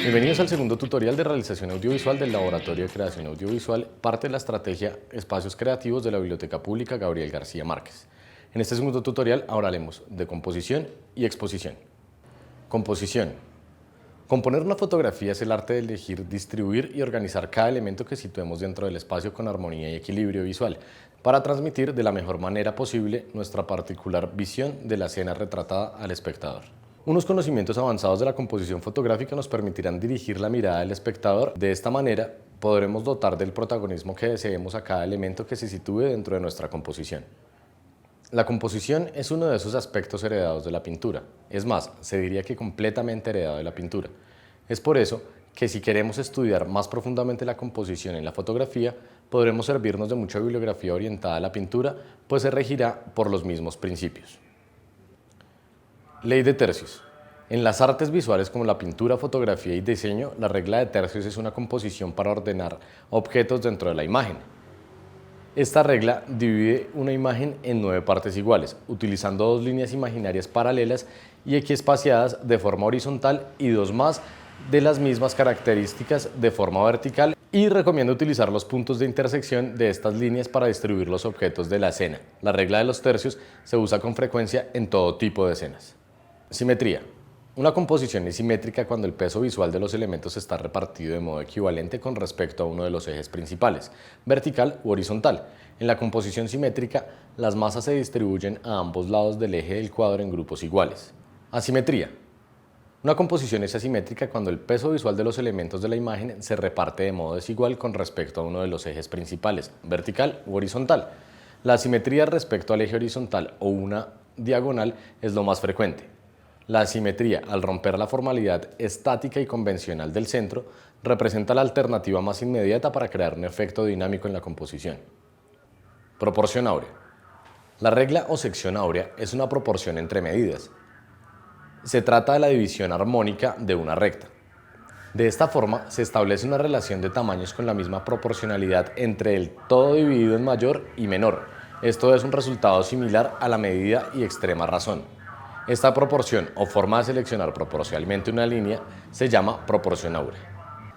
Bienvenidos al segundo tutorial de realización audiovisual del Laboratorio de Creación Audiovisual, parte de la estrategia Espacios Creativos de la Biblioteca Pública Gabriel García Márquez. En este segundo tutorial hablaremos de composición y exposición. Composición. Componer una fotografía es el arte de elegir, distribuir y organizar cada elemento que situemos dentro del espacio con armonía y equilibrio visual, para transmitir de la mejor manera posible nuestra particular visión de la escena retratada al espectador. Unos conocimientos avanzados de la composición fotográfica nos permitirán dirigir la mirada del espectador. De esta manera, podremos dotar del protagonismo que deseemos a cada elemento que se sitúe dentro de nuestra composición. La composición es uno de esos aspectos heredados de la pintura. Es más, se diría que completamente heredado de la pintura. Es por eso que si queremos estudiar más profundamente la composición en la fotografía, podremos servirnos de mucha bibliografía orientada a la pintura, pues se regirá por los mismos principios. Ley de tercios. En las artes visuales como la pintura, fotografía y diseño, la regla de tercios es una composición para ordenar objetos dentro de la imagen. Esta regla divide una imagen en 9 partes iguales, utilizando 2 líneas imaginarias paralelas y equiespaciadas de forma horizontal y 2 más de las mismas características de forma vertical, y recomiendo utilizar los puntos de intersección de estas líneas para distribuir los objetos de la escena. La regla de los tercios se usa con frecuencia en todo tipo de escenas. Simetría. Una composición es simétrica cuando el peso visual de los elementos está repartido de modo equivalente con respecto a uno de los ejes principales, vertical u horizontal. En la composición simétrica, las masas se distribuyen a ambos lados del eje del cuadro en grupos iguales. Asimetría. Una composición es asimétrica cuando el peso visual de los elementos de la imagen se reparte de modo desigual con respecto a uno de los ejes principales, vertical u horizontal. La asimetría respecto al eje horizontal o una diagonal es lo más frecuente. La asimetría, al romper la formalidad estática y convencional del centro, representa la alternativa más inmediata para crear un efecto dinámico en la composición. Proporción áurea. La regla o sección áurea es una proporción entre medidas. Se trata de la división armónica de una recta. De esta forma, se establece una relación de tamaños con la misma proporcionalidad entre el todo dividido en mayor y menor. Esto es un resultado similar a la medida y extrema razón. Esta proporción o forma de seleccionar proporcionalmente una línea se llama proporción áurea.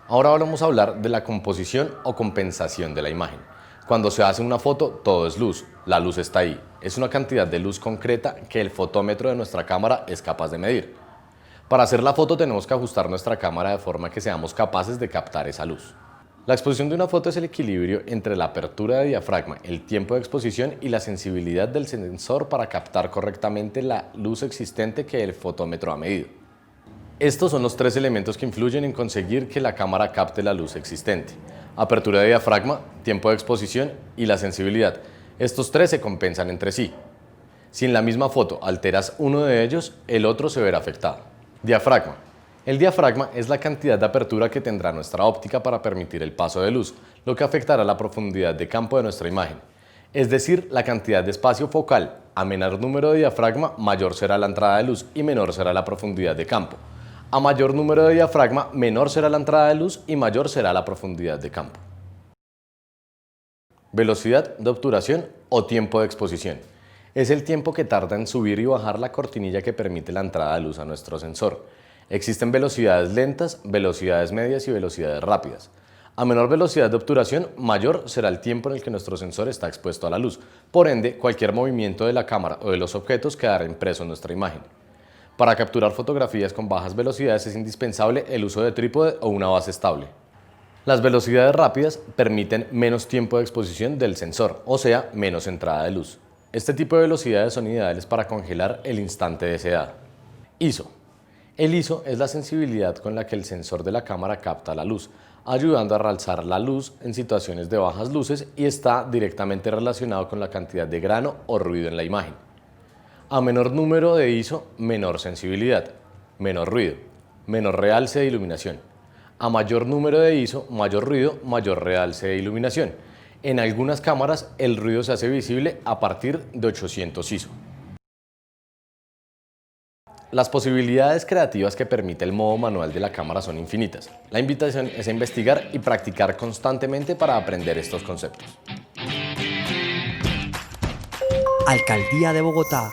Ahora vamos a hablar de la composición o compensación de la imagen. Cuando se hace una foto, todo es luz. La luz está ahí. Es una cantidad de luz concreta que el fotómetro de nuestra cámara es capaz de medir. Para hacer la foto tenemos que ajustar nuestra cámara de forma que seamos capaces de captar esa luz. La exposición de una foto es el equilibrio entre la apertura de diafragma, el tiempo de exposición y la sensibilidad del sensor para captar correctamente la luz existente que el fotómetro ha medido. Estos son los 3 elementos que influyen en conseguir que la cámara capte la luz existente: apertura de diafragma, tiempo de exposición y la sensibilidad. Estos 3 se compensan entre sí. Si en la misma foto alteras uno de ellos, el otro se verá afectado. Diafragma. El diafragma es la cantidad de apertura que tendrá nuestra óptica para permitir el paso de luz, lo que afectará la profundidad de campo de nuestra imagen. Es decir, la cantidad de espacio focal. A menor número de diafragma, mayor será la entrada de luz y menor será la profundidad de campo. A mayor número de diafragma, menor será la entrada de luz y mayor será la profundidad de campo. Velocidad de obturación o tiempo de exposición. Es el tiempo que tarda en subir y bajar la cortinilla que permite la entrada de luz a nuestro sensor. Existen velocidades lentas, velocidades medias y velocidades rápidas. A menor velocidad de obturación, mayor será el tiempo en el que nuestro sensor está expuesto a la luz. Por ende, cualquier movimiento de la cámara o de los objetos quedará impreso en nuestra imagen. Para capturar fotografías con bajas velocidades es indispensable el uso de trípode o una base estable. Las velocidades rápidas permiten menos tiempo de exposición del sensor, o sea, menos entrada de luz. Este tipo de velocidades son ideales para congelar el instante deseado. ISO. El ISO es la sensibilidad con la que el sensor de la cámara capta la luz, ayudando a realzar la luz en situaciones de bajas luces, y está directamente relacionado con la cantidad de grano o ruido en la imagen. A menor número de ISO, menor sensibilidad, menor ruido, menor realce de iluminación. A mayor número de ISO, mayor ruido, mayor realce de iluminación. En algunas cámaras el ruido se hace visible a partir de 800 ISO. Las posibilidades creativas que permite el modo manual de la cámara son infinitas. La invitación es a investigar y practicar constantemente para aprender estos conceptos. Alcaldía de Bogotá.